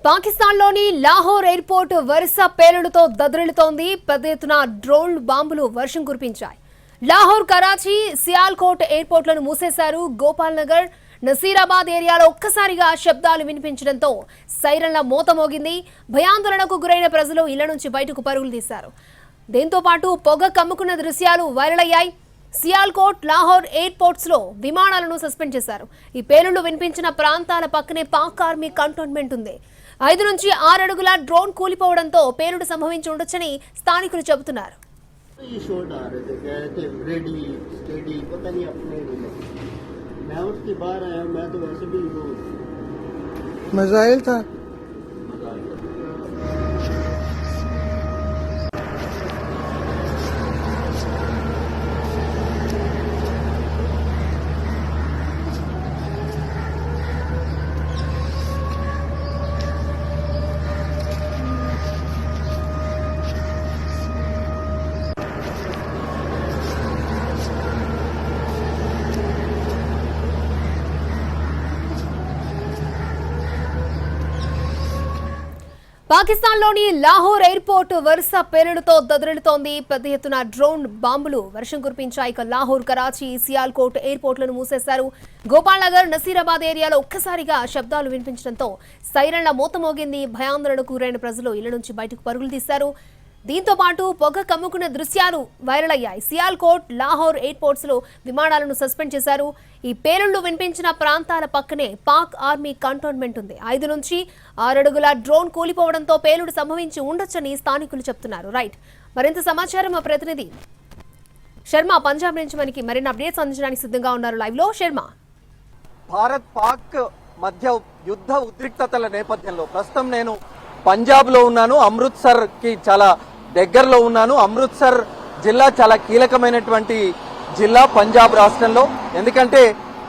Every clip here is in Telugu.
పాకిస్తాన్లోని లాహోర్ ఎయిర్పోర్ట్ వరుస పేలుడుతో దద్దరిల్లుతోంది. పెద్ద ఎత్తున డ్రోన్ బాంబులు వర్షం కురిపించాయి. లాహోర్, కరాచీ, సియాల్కోట్ ఎయిర్పోర్ట్లను మూసేశారు. గోపాల్ నగర్, నసీరాబాద్ ఏరియాలో ఒక్కసారిగా శబ్దాలు వినిపించడంతో సైరన్ల మోత మోగింది. భయాందోళనకు గురైన ప్రజలు ఇళ్ల నుంచి బయటకు పరుగులు తీశారు. దీంతో పాటు పొగ కమ్ముకున్న దృశ్యాలు వైరల్ అయ్యాయి. సియాల్కోట్, లాహోర్ ఎయిర్పోర్ట్స్ లో విమానాలను సస్పెండ్ చేశారు. ఈ పేలుళ్లు వినిపించిన ప్రాంతాల పక్కనే పాక్ ఆర్మీ కంటోన్మెంట్ ఉంది. 5 నుంచి 6 అడుగుల డ్రోన్ కూలిపోవడంతో పేలుడు సంభవించి ఉండొచ్చని స్థానికులు చెబుతున్నారు. పాకిస్తాన్లోని లాహోర్ ఎయిర్పోర్ట్ వరుస పేలుడుతో దద్దరిల్లుతోంది. పెద్ద ఎత్తున డ్రోన్ బాంబులు వర్షం కురిపించాయి. లాహోర్, కరాచీ, సియాల్కోట్ ఎయిర్పోర్ట్లను మూసేశారు. గోపాల్ నగర్, నసీరాబాద్ ఏరియాలో ఒక్కసారిగా శబ్దాలు వినిపించడంతో సైరన్ల మోత మోగింది. భయాందోళనకు గురైన ప్రజలు ఇళ్ల నుంచి బయటకు పరుగులు తీశారు. దీంతో పాటు పొగ కమ్ముకున్న దృశ్యాలు వైరల్ అయ్యాయి. సియాల్కోట్, లాహోర్ ఎయిర్పోర్ట్స్ లో విమానాలను సస్పెండ్ చేశారు. ఈ పేలుళ్లు వినిపించిన ప్రాంతాల పక్కనే పాక్ ఆర్మీ కంటోన్మెంట్ ఉంది. 5 నుంచి 6 అడుగుల డ్రోన్ కూలిపోవడంతో పేలుడు సంభవించి ఉండొచ్చని స్థానికులు చెప్తున్నారు. రైట్, మరింత సమాచారం మా ప్రతినిధి శర్మ పంజాబ్ నుంచి మనకి మరిన్ని అప్డేట్స్ అందించడానికి సిద్ధంగా ఉన్నారు. లైవ్ లో శర్మ. భారత్ పాక్ మధ్య యుద్ధ ఉద్రిక్తతల నేపథ్యంలో ప్రస్తుతం నేను పంజాబ్ లో ఉన్నాను. అమృత్సర్ కి చాలా దగ్గరలో ఉన్నాను. అమృత్సర్ జిల్లా చాలా కీలకమైనటువంటి జిల్లా పంజాబ్ రాష్ట్రంలో. ఎందుకంటే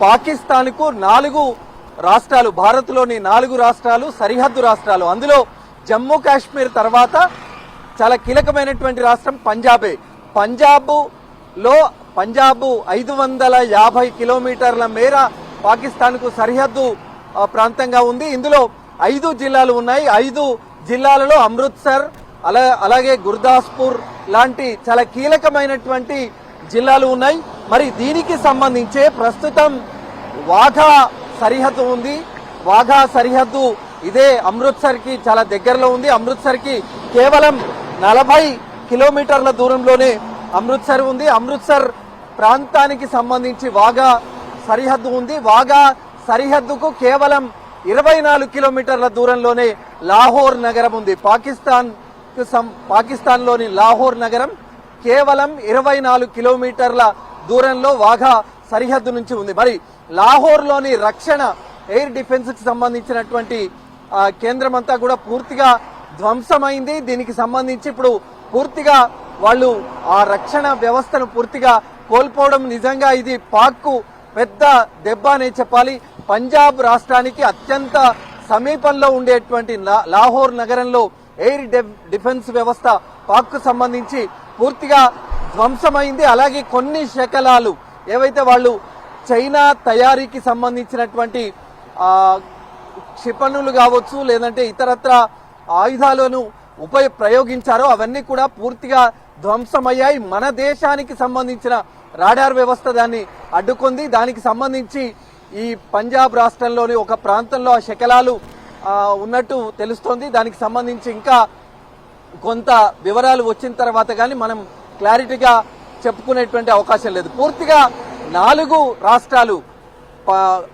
పాకిస్తాన్ కు 4 రాష్ట్రాలు, భారత్ లోని 4 రాష్ట్రాలు సరిహద్దు రాష్ట్రాలు. అందులో జమ్మూ కాశ్మీర్ తర్వాత చాలా కీలకమైనటువంటి రాష్ట్రం పంజాబే. పంజాబ్ 550 కిలోమీటర్ల మేర పాకిస్తాన్ కు సరిహద్దు ప్రాంతంగా ఉంది. ఇందులో 5 జిల్లాలు ఉన్నాయి. 5 జిల్లాలలో అమృత్సర్, అలాగే గుర్దాస్పూర్ లాంటి చాలా కీలకమైనటువంటి జిల్లాలు ఉన్నాయి. మరి దీనికి సంబంధించే ప్రస్తుతం వాఘా సరిహద్దు ఉంది. వాఘా సరిహద్దు ఇదే అమృత్సర్ కి చాలా దగ్గరలో ఉంది. అమృత్సర్ కి కేవలం 40 కిలోమీటర్ల దూరంలోనే అమృత్సర్ ఉంది. అమృత్సర్ ప్రాంతానికి సంబంధించి వాఘా సరిహద్దు ఉంది. వాఘా సరిహద్దుకు కేవలం 24 కిలోమీటర్ల దూరంలోనే లాహోర్ నగరం ఉంది. పాకిస్తాన్ లోని లాహోర్ నగరం కేవలం 24 కిలోమీటర్ల దూరంలో వాఘా సరిహద్దు నుంచి ఉంది. మరి లాహోర్ లోని రక్షణ, ఎయిర్ డిఫెన్స్ కి సంబంధించినటువంటి కేంద్రం అంతా కూడా పూర్తిగా ధ్వంసమైంది. దీనికి సంబంధించి ఇప్పుడు పూర్తిగా వాళ్ళు ఆ రక్షణ వ్యవస్థను పూర్తిగా కోల్పోవడం నిజంగా ఇది పాక్ కు పెద్ద దెబ్బ అనే చెప్పాలి. పంజాబ్ రాష్ట్రానికి అత్యంత సమీపంలో ఉండేటువంటి లాహోర్ నగరంలో ఎయిర్ డిఫెన్స్ వ్యవస్థ పాక్ కు సంబంధించి పూర్తిగా ధ్వంసమైంది. అలాగే కొన్ని శకలాలు ఏవైతే వాళ్ళు చైనా తయారీకి సంబంధించినటువంటి క్షిపణులు కావచ్చు, లేదంటే ఇతరత్ర ఆయుధాలను ప్రయోగించారో అవన్నీ కూడా పూర్తిగా ధ్వంసమయ్యాయి. మన దేశానికి సంబంధించిన రాడార్ వ్యవస్థ దాన్ని అడ్డుకుంది. దానికి సంబంధించి ఈ పంజాబ్ రాష్ట్రంలోని ఒక ప్రాంతంలో ఆ శకలాలు ఉన్నట్టు తెలుస్తోంది. దానికి సంబంధించి ఇంకా కొంత వివరాలు వచ్చిన తర్వాత కానీ మనం క్లారిటీగా చెప్పుకునేటువంటి అవకాశం లేదు. పూర్తిగా 4 రాష్ట్రాలు,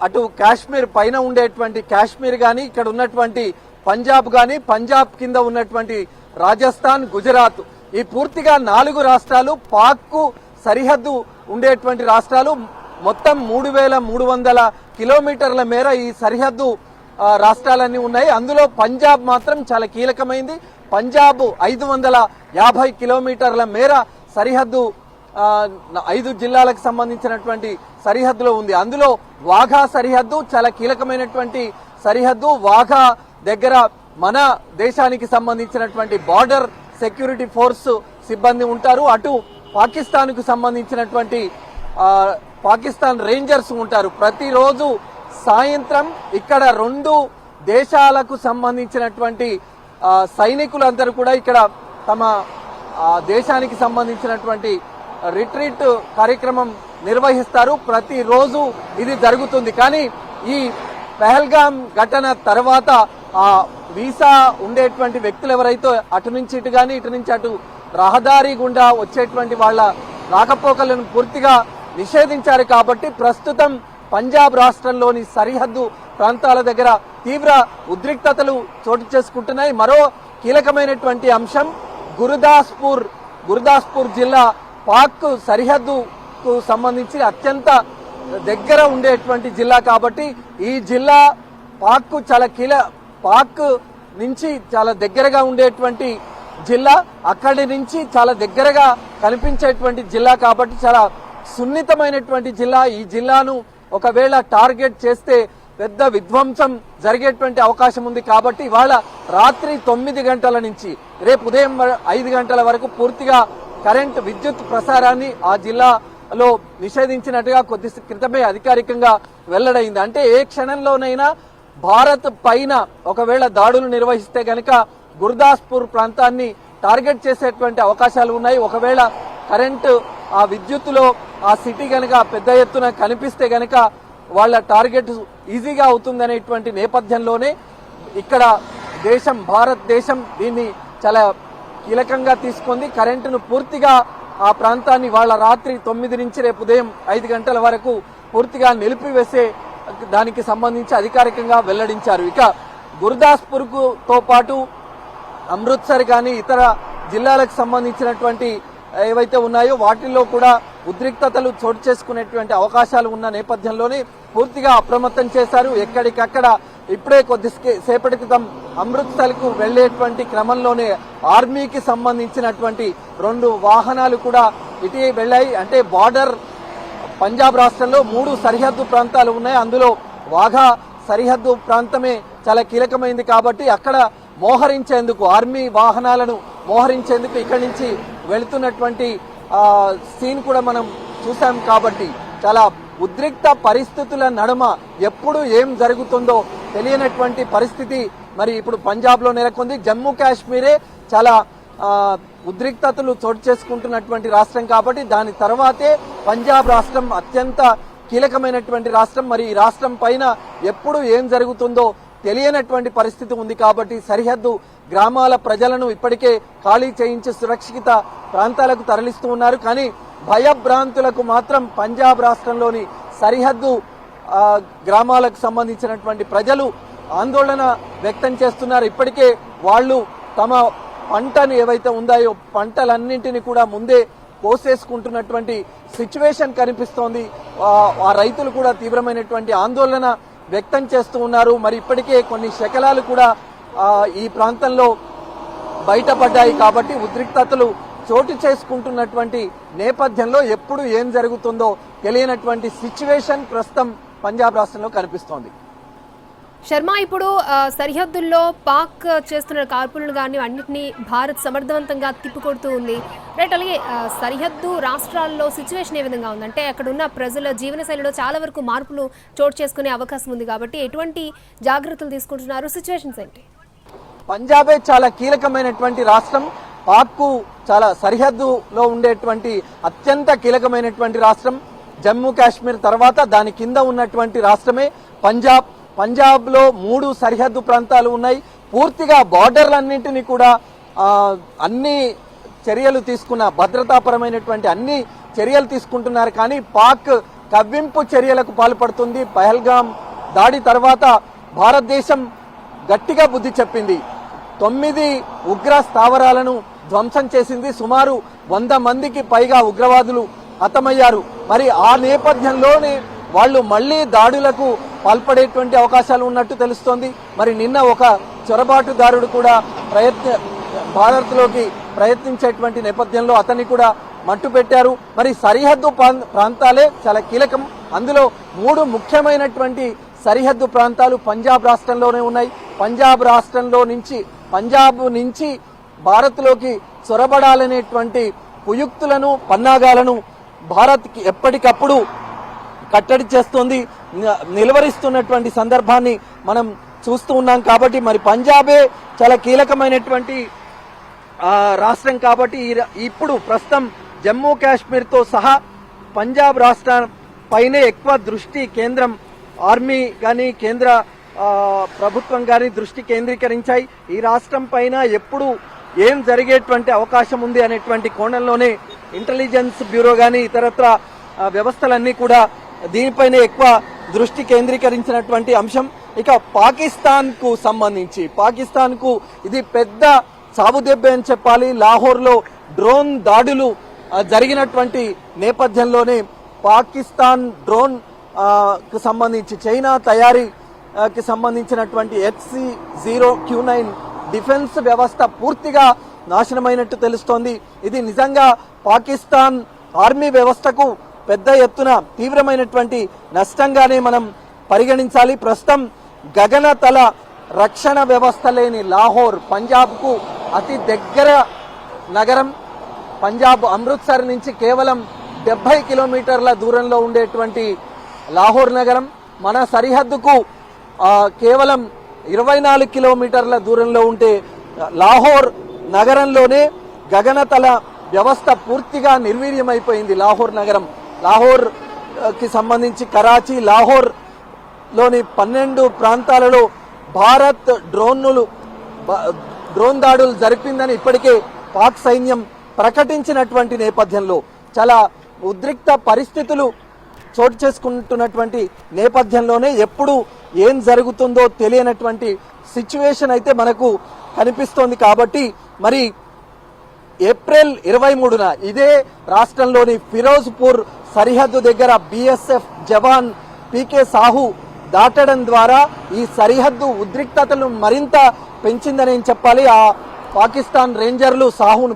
అటు కాశ్మీర్ పైన ఉండేటువంటి కాశ్మీర్ గాని, ఇక్కడ ఉన్నటువంటి పంజాబ్ గాని, పంజాబ్ కింద ఉన్నటువంటి రాజస్థాన్, గుజరాత్, ఈ పూర్తిగా 4 రాష్ట్రాలు పాక్ కు సరిహద్దు ఉండేటువంటి రాష్ట్రాలు. మొత్తం 3300 కిలోమీటర్ల మేర ఈ సరిహద్దు రాష్ట్రాలన్నీ ఉన్నాయి. అందులో పంజాబ్ మాత్రం చాలా కీలకమైంది. పంజాబ్ 550 కిలోమీటర్ల మేర సరిహద్దు 5 జిల్లాలకు సంబంధించినటువంటి సరిహద్దులో ఉంది. అందులో వాఘా సరిహద్దు చాలా కీలకమైనటువంటి సరిహద్దు. వాఘా దగ్గర మన దేశానికి సంబంధించినటువంటి బార్డర్ సెక్యూరిటీ ఫోర్స్ సిబ్బంది ఉంటారు. అటు పాకిస్తాన్ కు సంబంధించినటువంటి పాకిస్తాన్ రేంజర్స్ ఉంటారు. ప్రతిరోజు సాయంత్రం ఇక్కడ 2 దేశాలకు సంబంధించినటువంటి సైనికులందరూ కూడా ఇక్కడ తమ దేశానికి సంబంధించినటువంటి రిట్రీట్ కార్యక్రమం నిర్వహిస్తారు. ప్రతిరోజు ఇది జరుగుతుంది. కానీ ఈ పహల్గాం ఘటన తర్వాత ఆ వీసా ఉండేటువంటి వ్యక్తులు ఎవరైతే అటు నుంచి ఇటు కానీ ఇటు నుంచి అటు రహదారి గుండా వచ్చేటువంటి వాళ్ళ రాకపోకలను పూర్తిగా నిషేధించారు. కాబట్టి ప్రస్తుతం పంజాబ్ రాష్ట్రంలోని సరిహద్దు ప్రాంతాల దగ్గర తీవ్ర ఉద్రిక్తతలు చోటు చేసుకుంటున్నాయి. మరో కీలకమైనటువంటి అంశం గురుదాస్పూర్ జిల్లా పాక్ సరిహద్దుకు సంబంధించి అత్యంత దగ్గర ఉండేటువంటి జిల్లా. కాబట్టి ఈ జిల్లా పాక్ నుంచి చాలా దగ్గరగా ఉండేటువంటి జిల్లా, అక్కడి నుంచి చాలా దగ్గరగా కనిపించేటువంటి జిల్లా. కాబట్టి చాలా సున్నితమైనటువంటి జిల్లా. ఈ జిల్లాను ఒకవేళ టార్గెట్ చేస్తే పెద్ద విధ్వంసం జరిగేటువంటి అవకాశం ఉంది. కాబట్టి ఇవాళ రాత్రి 9 గంటల నుంచి రేపు ఉదయం 5 గంటల వరకు పూర్తిగా విద్యుత్ ప్రసారాన్ని ఆ జిల్లాలో నిషేధించినట్టుగా కొద్ది క్రితమే అధికారికంగా వెల్లడైంది. అంటే ఏ క్షణంలోనైనా భారత్ పైన ఒకవేళ దాడులు నిర్వహిస్తే గనక గురుదాస్పూర్ ప్రాంతాన్ని టార్గెట్ చేసేటువంటి అవకాశాలు ఉన్నాయి. ఒకవేళ ఆ విద్యుత్తులో ఆ సిటీ గనక పెద్ద ఎత్తున కనిపిస్తే గనక వాళ్ళ టార్గెట్ ఈజీగా అవుతుందనేటువంటి నేపథ్యంలోనే ఇక్కడ భారతదేశం దీన్ని చాలా కీలకంగా తీసుకుంది. కరెంటును పూర్తిగా ఆ ప్రాంతాన్ని వాళ్ళ రాత్రి 9 నుంచి రేపు ఉదయం 5 గంటల వరకు పూర్తిగా నిలిపివేసే దానికి సంబంధించి అధికారికంగా వెల్లడించారు. ఇక గురుదాస్పూర్తో పాటు అమృత్సర్ కానీ ఇతర జిల్లాలకు సంబంధించినటువంటి ఏవైతే ఉన్నాయో వాటిల్లో కూడా ఉద్రిక్తతలు చోటు చేసుకునేటువంటి అవకాశాలు ఉన్న నేపథ్యంలోనే పూర్తిగా అప్రమత్తం చేశారు. ఎక్కడికక్కడ ఇప్పుడే కొద్దిసేపటి క్రితం అమృత్సర్కు వెళ్లేటువంటి క్రమంలోనే ఆర్మీకి సంబంధించినటువంటి 2 వాహనాలు కూడా ఇటు వెళ్ళాయి. అంటే బార్డర్ పంజాబ్ రాష్ట్రంలో 3 సరిహద్దు ప్రాంతాలు ఉన్నాయి. అందులో వాఘా సరిహద్దు ప్రాంతమే చాలా కీలకమైంది. కాబట్టి అక్కడ మోహరించేందుకు ఆర్మీ వాహనాలను మోహరించేందుకు ఇక్కడి నుంచి వెళుతున్నటువంటి సీన్ కూడా మనం చూసాం. కాబట్టి చాలా ఉద్రిక్త పరిస్థితుల నడుమ ఎప్పుడు ఏం జరుగుతుందో తెలియనటువంటి పరిస్థితి మరి ఇప్పుడు పంజాబ్ లో నెలకొంది. జమ్మూ కాశ్మీరే చాలా ఉద్రిక్తతలు చోటు చేసుకుంటున్నటువంటి రాష్ట్రం. కాబట్టి దాని తర్వాతే పంజాబ్ రాష్ట్రం అత్యంత కీలకమైనటువంటి రాష్ట్రం. మరి ఈ రాష్ట్రం పైన ఎప్పుడు ఏం జరుగుతుందో తెలియనటువంటి పరిస్థితి ఉంది. కాబట్టి సరిహద్దు గ్రామాల ప్రజలను ఇప్పటికే ఖాళీ చేయించి సురక్షిత ప్రాంతాలకు తరలిస్తూ ఉన్నారు. కానీ భయభ్రాంతులకు మాత్రం పంజాబ్ రాష్ట్రంలోని సరిహద్దు గ్రామాలకు సంబంధించినటువంటి ప్రజలు ఆందోళన వ్యక్తం చేస్తున్నారు. ఇప్పటికే వాళ్ళు తమ పంటను ఏవైతే ఉందాయో పంటలన్నింటినీ కూడా ముందే కోసేసుకుంటున్నటువంటి సిచ్యువేషన్ కనిపిస్తోంది. ఆ రైతులు కూడా తీవ్రమైనటువంటి ఆందోళన వ్యక్తం చేస్తూ ఉన్నారు. మరి ఇప్పటికే కొన్ని శకలాలు కూడా ఈ ప్రాంతంలో బయటపడ్డాయి. కాబట్టి ఉద్రిక్తతలు చోటు చేసుకుంటున్నటువంటి నేపథ్యంలో ఎప్పుడు ఏం జరుగుతుందో తెలియనటువంటి సిచ్యువేషన్ ప్రస్తుతం పంజాబ్ రాష్ట్రంలో కనిపిస్తోంది. శర్మ, ఇప్పుడు సరిహద్దుల్లో పాక్ చేస్తున్న కార్పులను కానీ అన్నింటినీ భారత్ సమర్థవంతంగా తిప్పికొడుతూ ఉంది. రైట్, అలాగే సరిహద్దు రాష్ట్రాల్లో సిచ్యువేషన్ ఏ విధంగా ఉందంటే అక్కడ ఉన్న ప్రజల జీవనశైలిలో చాలా వరకు మార్పులు చోటు చేసుకునే అవకాశం ఉంది. కాబట్టి ఎటువంటి జాగ్రత్తలు తీసుకుంటున్నారు? సిచ్యువేషన్స్ ఏంటి? పంజాబే చాలా కీలకమైనటువంటి రాష్ట్రం. పాక్కు చాలా సరిహద్దులో ఉండేటువంటి అత్యంత కీలకమైనటువంటి రాష్ట్రం. జమ్మూ కాశ్మీర్ తర్వాత దాని కింద ఉన్నటువంటి రాష్ట్రమే పంజాబ్ లో 3 సరిహద్దు ప్రాంతాలు ఉన్నాయి. పూర్తిగా బార్డర్లన్నింటినీ కూడా అన్ని చర్యలు తీసుకున్న భద్రతాపరమైనటువంటి అన్ని చర్యలు తీసుకుంటున్నారు. కానీ పాక్ కవ్వింపు చర్యలకు పాల్పడుతుంది. పహల్గాం దాడి తర్వాత భారతదేశం గట్టిగా బుద్ధి చెప్పింది. 9 ఉగ్ర స్థావరాలను ధ్వంసం చేసింది. సుమారు 100 మందికి పైగా ఉగ్రవాదులు హతమయ్యారు. మరి ఆ నేపథ్యంలోనే వాళ్ళు మళ్లీ దాడులకు పాల్పడేటువంటి అవకాశాలు ఉన్నట్టు తెలుస్తోంది. మరి నిన్న ఒక చొరబాటుదారుడు కూడా భారత్లోకి ప్రయత్నించేటువంటి నేపథ్యంలో అతన్ని కూడా మట్టు పెట్టారు. మరి సరిహద్దు ప్రాంతాలే చాలా కీలకం. అందులో 3 ముఖ్యమైనటువంటి సరిహద్దు ప్రాంతాలు పంజాబ్ రాష్ట్రంలోనే ఉన్నాయి. పంజాబ్ నుంచి భారత్లోకి చొరబడాలనేటువంటి కుయుక్తులను పన్నాగాలను భారత్కి ఎప్పటికప్పుడు కట్టడి చేస్తోంది. నిలువరిస్తున్నటువంటి సందర్భాన్ని మనం చూస్తూ ఉన్నాం. కాబట్టి మరి పంజాబే చాలా కీలకమైనటువంటి రాష్ట్రం కాబట్టి ఇప్పుడు ప్రస్తుతం జమ్మూ కాశ్మీర్తో సహా పంజాబ్ రాష్ట్రం పైనే ఎక్కువ దృష్టి కేంద్రం ఆర్మీ కానీ కేంద్ర ప్రభుత్వం కానీ దృష్టి కేంద్రీకరించాయి. ఈ రాష్ట్రం పైన ఎప్పుడు ఏం జరిగేటువంటి అవకాశం ఉంది అనేటువంటి కోణంలోనే ఇంటెలిజెన్స్ బ్యూరో కానీ ఇతరత్ర వ్యవస్థలన్నీ కూడా దీనిపైనే ఎక్కువ దృష్టి కేంద్రీకరించినటువంటి అంశం. ఇక పాకిస్తాన్ కు సంబంధించి పాకిస్తాన్ కు ఇది పెద్ద సాబుదెబ్బ అని చెప్పాలి. లాహోర్లో డ్రోన్ దాడులు జరిగినటువంటి నేపథ్యంలోనే పాకిస్తాన్ డ్రోన్ కు సంబంధించి చైనా తయారీకి సంబంధించినటువంటి HC-0Q9 డిఫెన్స్ వ్యవస్థ పూర్తిగా నాశనమైనట్టు తెలుస్తోంది. ఇది నిజంగా పాకిస్తాన్ ఆర్మీ వ్యవస్థకు పెద్ద ఎత్తున తీవ్రమైనటువంటి నష్టంగానే మనం పరిగణించాలి. ప్రస్తుతం గగనతల రక్షణ వ్యవస్థ లేని లాహోర్ పంజాబ్కు అతి దగ్గర నగరం. పంజాబ్ అమృత్సర్ నుంచి కేవలం 70 కిలోమీటర్ల దూరంలో ఉండేటువంటి లాహోర్ నగరం మన సరిహద్దుకు కేవలం 24 కిలోమీటర్ల దూరంలో ఉంటే లాహోర్ నగరంలోనే గగనతల వ్యవస్థ పూర్తిగా నిర్వీర్యమైపోయింది. లాహోర్ నగరం, లాహోర్ కి సంబంధించి కరాచీ, లాహోర్ లోని 12 ప్రాంతాలలో భారత్ డ్రోన్ దాడులు జరిపిందని ఇప్పటికే పాక్ సైన్యం ప్రకటించినటువంటి నేపథ్యంలో చాలా ఉద్రిక్త పరిస్థితులు చోటు చేసుకుంటున్నటువంటి నేపథ్యంలోనే ఎప్పుడు ఏం జరుగుతుందో తెలియనటువంటి సిచ్యువేషన్ అయితే మనకు కనిపిస్తోంది. కాబట్టి మరి ఏప్రిల్ 23న ఇదే రాష్ట్రంలోని ఫిరోజ్పూర్ సరిహద్దు దగ్గర BSF జవాన్ PK సాహు దాటడం ద్వారా ఈ సరిహద్దు ఉద్రిక్తతలు మరింత పెంచిందని చెప్పాలి. ఆ పాకిస్తాన్ రేంజర్లు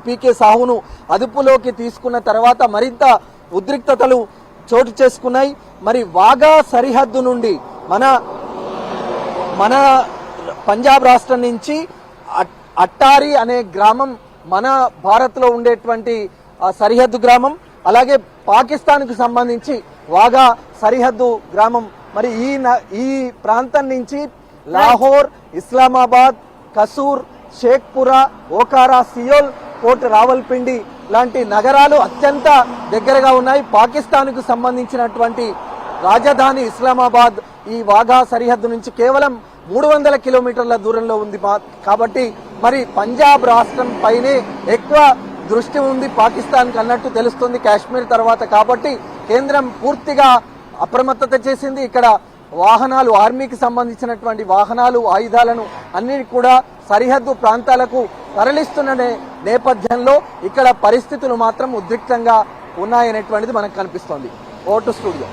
PK సాహును అదుపులోకి తీసుకున్న తర్వాత మరింత ఉద్రిక్తతలు చోటు చేసుకున్నాయి. మరి వాగా సరిహద్దు నుండి మన పంజాబ్ రాష్ట్రం నుంచి అట్టారి అనే గ్రామం మన భారత్లో ఉండేటువంటి సరిహద్దు గ్రామం, అలాగే పాకిస్తాన్కు సంబంధించి వాగా సరిహద్దు గ్రామం. మరి ఈ ప్రాంతం నుంచి లాహోర్, ఇస్లామాబాద్, కసూర్, షేక్పురా, ఓకారా, సియోల్, కోట్ రావల్పిండి లాంటి నగరాలు అత్యంత దగ్గరగా ఉన్నాయి. పాకిస్తాన్కు సంబంధించినటువంటి రాజధాని ఇస్లామాబాద్ ఈ వాఘా సరిహద్దు నుంచి కేవలం 300 కిలోమీటర్ల దూరంలో ఉంది. కాబట్టి మరి పంజాబ్ రాష్ట్రం పైనే ఎక్కువ దృష్టి ఉంది పాకిస్తాన్ అన్నట్టు తెలుస్తుంది కాశ్మీర్ తర్వాత. కాబట్టి కేంద్రం పూర్తిగా అప్రమత్తత చేసింది. ఇక్కడ వాహనాలు, ఆర్మీకి సంబంధించినటువంటి వాహనాలు, ఆయుధాలను అన్ని కూడా సరిహద్దు ప్రాంతాలకు తరలిస్తున్న నేపథ్యంలో ఇక్కడ పరిస్థితులు మాత్రం ఉద్రిక్తంగా ఉన్నాయనేటువంటిది మనకు కనిపిస్తోంది. Vote studio.